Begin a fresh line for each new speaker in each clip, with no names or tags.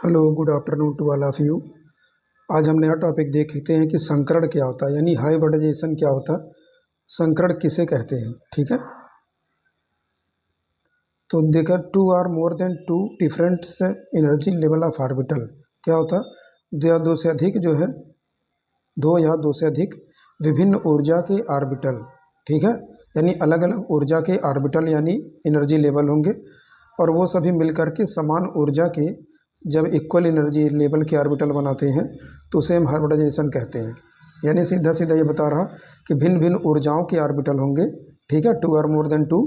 Hello, good afternoon to all of you. आज हम नया टॉपिक देखते हैं कि संकरण क्या होता है, यानी हाइब्रिडाइजेशन क्या होता है, संकरण किसे कहते हैं। ठीक है, तो देखा two or more than two different energy level of orbital क्या होता है, दो से अधिक जो है, दो या दो से अधिक विभिन्न ऊर्जा के ऑर्बिटल। ठीक है, यानी अलग अलग ऊर्जा के ऑर्बिटल यानी एनर्जी लेवल होंगे, और वो सभी मिलकर के समान ऊर्जा के जब इक्वल एनर्जी लेवल के ऑर्बिटल बनाते हैं तो उसे हम हाइब्रिडाइजेशन कहते हैं। यानी सीधा सीधा ये बता रहा कि भिन्न भिन्न ऊर्जाओं के ऑर्बिटल होंगे। ठीक है, two or more than two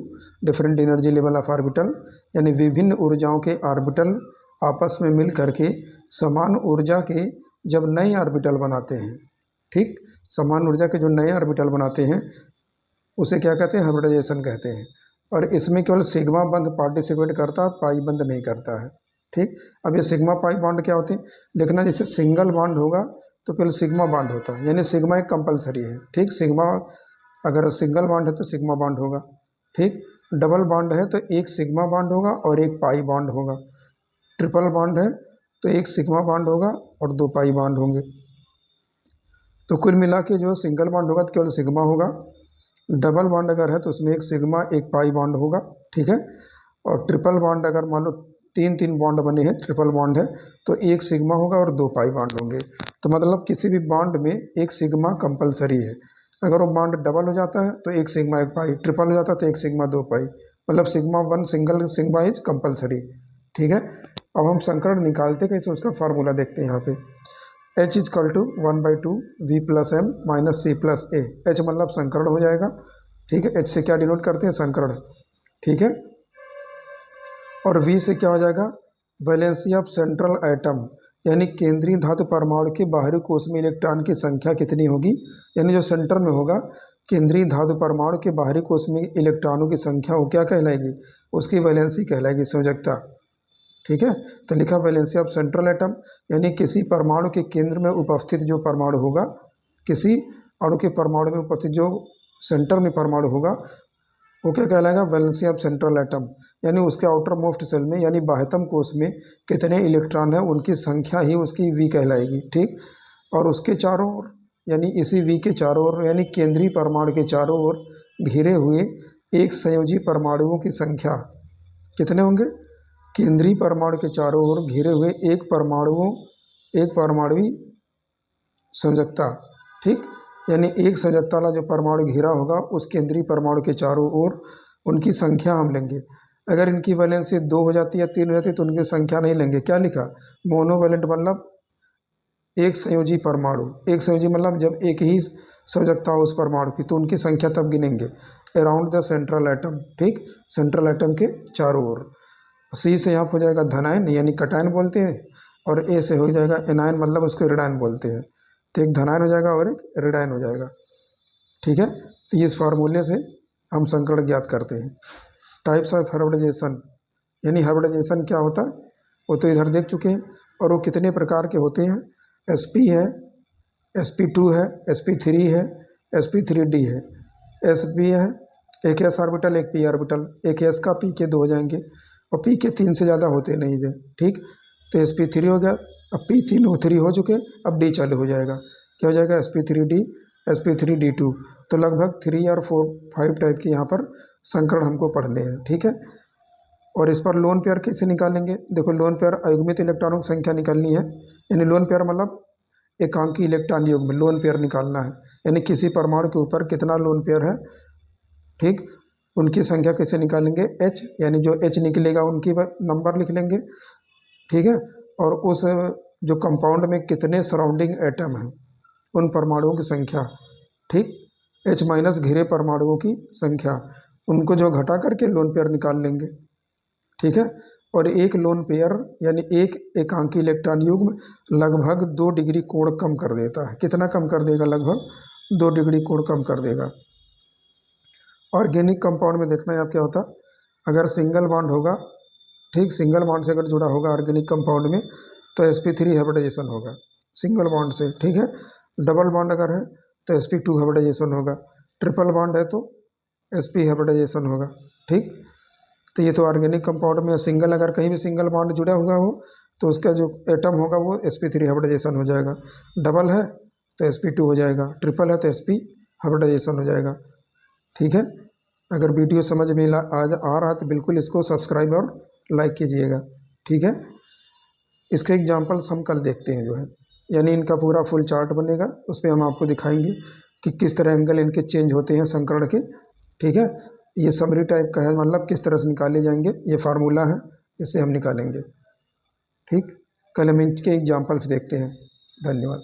different energy level of orbital, यानी विभिन्न ऊर्जाओं के ऑर्बिटल आपस में मिल करके समान ऊर्जा के जब नए ऑर्बिटल बनाते हैं। ठीक, समान ऊर्जा के जो नए ऑर्बिटल बनाते हैं उसे क्या कहते हैं, हाइब्रिडाइजेशन कहते हैं। और इसमें केवल सिग्मा बंध पार्टिसिपेट करता है, पाई बंध नहीं करता है। ठीक, अब ये सिग्मा पाई बॉन्ड क्या होते हैं देखना, जैसे सिंगल बॉन्ड होगा तो केवल सिग्मा बॉन्ड होता है, यानी सिग्मा एक कंपलसरी है। ठीक, सिग्मा अगर सिंगल बॉन्ड है तो सिग्मा बॉन्ड होगा। ठीक, डबल बॉन्ड है तो एक सिग्मा बॉन्ड होगा और एक पाई बॉन्ड होगा। ट्रिपल बॉन्ड है तो एक सिग्मा बॉन्ड होगा और दो पाई बॉन्ड होंगे। तो कुल मिला के जो सिंगल बॉन्ड होगा तो केवल सिग्मा होगा, डबल बॉन्ड अगर है तो उसमें एक सिग्मा एक पाई बॉन्ड होगा। ठीक है, और ट्रिपल बॉन्ड अगर मान लो तीन तीन बॉन्ड बने हैं, ट्रिपल बॉन्ड है तो एक सिग्मा होगा और दो पाई बॉन्ड होंगे। तो मतलब किसी भी बॉन्ड में एक सिग्मा कंपलसरी है। अगर वो बॉन्ड डबल हो जाता है तो एक सिग्मा एक पाई, ट्रिपल हो जाता है तो एक सिग्मा दो पाई, मतलब sigma one single sigma is compulsory. ठीक है, अब हम संकरण निकालते कैसे उसका फार्मूला देखते हैं यहाँ पे। H is equal to 1/2 V plus M minus C plus A. H मतलब संकरण हो जाएगा। ठीक है, एच से क्या डिनोट करते हैं, संकरण। ठीक है, और V से क्या हो जाएगा, वैलेंसी ऑफ सेंट्रल एटम, यानी केंद्रीय धातु परमाणु के बाहरी कोश में इलेक्ट्रॉन की संख्या कितनी होगी, यानी जो सेंटर में होगा केंद्रीय धातु परमाणु के बाहरी कोश में इलेक्ट्रॉनों की संख्या वो क्या कहलाएगी, उसकी वैलेंसी कहलाएगी, संयोजकता। ठीक है, तो लिखा वैलेंसी ऑफ सेंट्रल एटम, यानी किसी परमाणु के केंद्र में उपस्थित जो परमाणु होगा, किसी अणु के परमाणु में उपस्थित जो सेंटर में परमाणु होगा वो क्या कहलाएगा, वैलेंसी ऑफ सेंट्रल एटम। यानी उसके आउटर मोस्ट सेल में यानी बाह्यतम कोश में कितने इलेक्ट्रॉन हैं उनकी संख्या ही उसकी वी कहलाएगी। ठीक, और उसके चारों ओर यानी इसी वी के चारों ओर यानी केंद्रीय परमाणु के चारों ओर घिरे हुए एक संयोजी परमाणुओं की संख्या कितने होंगे, केंद्रीय परमाणु के चारों ओर घिरे हुए एक परमाणुवी संयोजकता। ठीक, यानी एक संयोजकता वाला जो परमाणु घिरा होगा उस केंद्रीय परमाणु के चारों ओर उनकी संख्या हम लेंगे। अगर इनकी वैलेंसी 2 हो जाती है या 3 हो जाती है तो उनकी संख्या नहीं लेंगे। क्या लिखा, मोनोवैलेंट मतलब एक संयोजी परमाणु, एक संयोजी मतलब जब एक ही संयोजकता हो उस परमाणु की तो उनकी संख्या तब गिनेंगे अराउंड द सेंट्रल एटम। ठीक, सेंट्रल एटम के चारों ओर। सी से यहाँ हो जाएगा धनायन यानी कटायन बोलते हैं, और ए से हो जाएगा एनायन मतलब उसको ऋणायन बोलते हैं। तो एक धनायन हो जाएगा और एक ऋणायन हो जाएगा। ठीक है, तो इस फार्मूले से हम संकरण ज्ञात करते हैं। टाइप्स ऑफ हाइब्रिडाइजेशन, यानी हाइब्रिडाइजेशन क्या होता है वो तो इधर देख चुके हैं, और वो कितने प्रकार के होते हैं। sp है, sp2 है, sp3 है, sp3d है। sp है एक s ऑर्बिटल एक p ऑर्बिटल, एक s का p के दो हो जाएंगे और p के 3 से ज़्यादा होते नहीं थे। ठीक, तो sp3 हो गया, अब p 3 हो चुके, अब d चालू हो जाएगा। क्या हो जाएगा, sp3d, sp3d2। तो लगभग 3 और 4 5 टाइप के यहाँ पर संकरण हमको पढ़ने हैं। ठीक है, और इस पर लोन पेयर कैसे निकालेंगे, देखो लोन पेयर अयुग्मित इलेक्ट्रॉनों की संख्या निकालनी है, यानी लोन पेयर मतलब एकांकी इलेक्ट्रॉन युग्म लोन पेयर निकालना है, यानी किसी परमाणु के ऊपर कितना लोन पेयर है। ठीक, उनकी संख्या कैसे निकालेंगे, H यानी जो H निकलेगा उनकी नंबर लिख लेंगे। ठीक है, और उस जो कंपाउंड में कितने सराउंडिंग एटम हैं उन परमाणुओं की संख्या। ठीक, H माइनस घिरे परमाणुओं की संख्या, उनको जो घटा करके लोन पेयर निकाल लेंगे। ठीक है, और एक लोन पेयर यानी एक एकांकी इलेक्ट्रॉन युग्म लगभग 2 डिग्री कोण कम कर देता है। कितना कम कर देगा, लगभग 2 डिग्री कोण कम कर देगा। ऑर्गेनिक कंपाउंड में देखना है आप क्या होता, अगर सिंगल बॉन्ड होगा, ठीक, सिंगल बॉन्ड से अगर जुड़ा होगा ऑर्गेनिक कंपाउंड में तो sp3 हाइब्रिडाइजेशन होगा सिंगल बॉन्ड से। ठीक है, डबल बॉन्ड अगर है तो sp2 हाइब्रिडाइजेशन होगा, ट्रिपल बॉन्ड है तो sp हाइब्रिडाइजेशन होगा। ठीक, तो ये तो ऑर्गेनिक कंपाउंड में सिंगल, अगर कहीं भी सिंगल बॉन्ड जुड़ा हुआ हो तो उसका जो एटम होगा वो sp3 हाइब्रिडाइजेशन हो जाएगा। डबल है तो sp2 हो जाएगा, ट्रिपल है तो sp हाइब्रिडाइजेशन हो जाएगा। ठीक है, अगर वीडियो समझ में आ रहा तो बिल्कुल इसको सब्सक्राइब और लाइक कीजिएगा। ठीक है, इसके एग्जांपल्स हम कल देखते हैं जो है, यानी इनका पूरा फुल चार्ट बनेगा, उस पर हम आपको दिखाएंगे कि किस तरह एंगल इनके चेंज होते हैं संकर्ण के। ठीक है, ये समरी टाइप का है, मतलब किस तरह से निकाले जाएंगे, ये फार्मूला है, इससे हम निकालेंगे। ठीक, कल हम इनके एग्जाम्पल्स देखते हैं। धन्यवाद।